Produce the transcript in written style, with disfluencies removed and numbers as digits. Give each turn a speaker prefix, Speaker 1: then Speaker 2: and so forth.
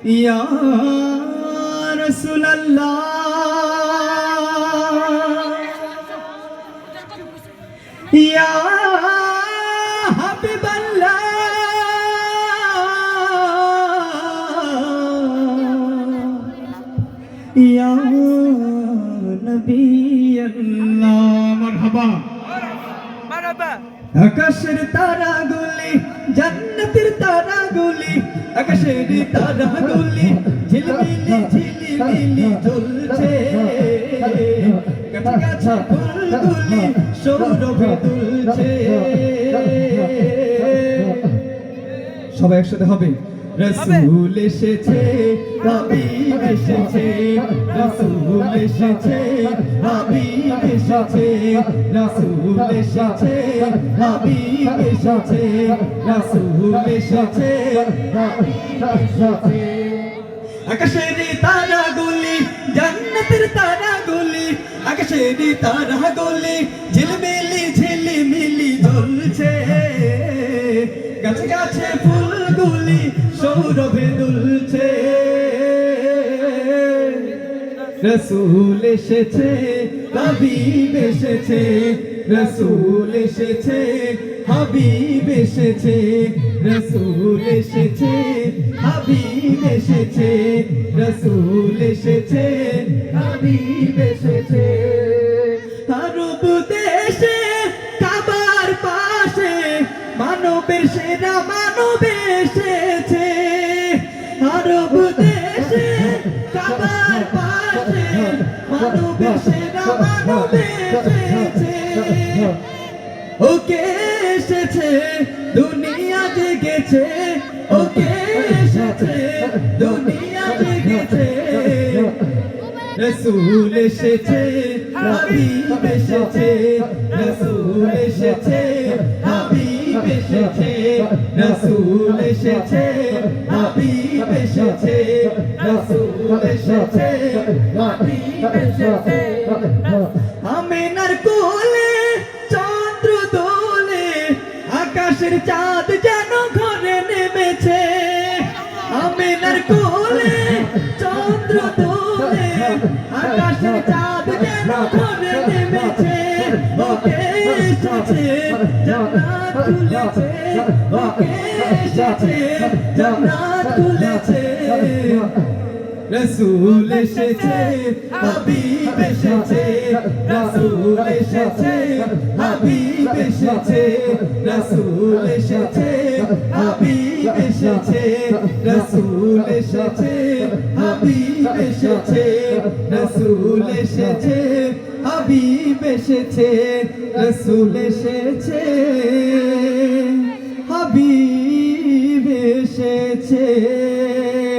Speaker 1: या रसूल अल्लाह या हबीब अल्लाह या नबी अल्लाह मरहबा
Speaker 2: মারহাবা।
Speaker 1: আকাশের তারাগুলি জান্নাতের তারাগুলি আকাশের তারাগুলি ঝিলমিলি ঝিলিমিলি জ্বলছে গাছে গাছে ফুলগুলি সৌরভে দুলছে সবাই একসাথে হবে রসুল এসেছে হাবিব এসেছে রসুল এসেছে হাবিব এসেছে রসুল এসেছে হাবিব এসেছে রসুল এসেছে হাবিব এসেছে আকাশের তারাগুলি জান্নাতের তারাগুলি আকাশের তারাগুলি ঝিলমিলি ঝিলিমিলি জ্বলছে গাছে গাছে ফুলগুলি সৌরভে দুলছে রসুল এসেছে হাবিব এসেছে রসুল এসেছে হাবিব এসেছে রসুল এসেছে হাবিব এসেছে রসুল এসেছে হাবিব এসেছে আরব দেশে কাবার পাশে মানবের সেরা মানব এসেছে আরব দেশে কাবার পাশে মানবের সেরা মানব এসেছে ওকে এসেছে দুনিয়া জেগেছে ওকে এসেছে দুনিয়া জেগেছে রসুল এসেছে হাবিব এসেছে রসুল এসেছে হাবিব এসেছে রসুল এসেছে হাবিব এসেছে রসুল এসেছে হাবিব এসেছে আমিনার কোলে চন্দ্র দোলে আকাশের চাঁদ যেন ঘরে নেমেছে আমিনার কোলে চন্দ্র দোলে আকাশের চাঁদ যেন ঘরে নেমেছে ওকে এসেছে জান্নাত খুলেছে ওকে এসেছে জান্নাত খুলেছে রসুল এসেছে হাবিব এসেছে রসুল এসেছে হাবিব এসেছে রসুল এসেছে হাবিব এসেছে রসুল এসেছে হাবিব এসেছে রসুল এসেছে হাবিব এসেছে রসুল এসেছে হাবিব এসেছে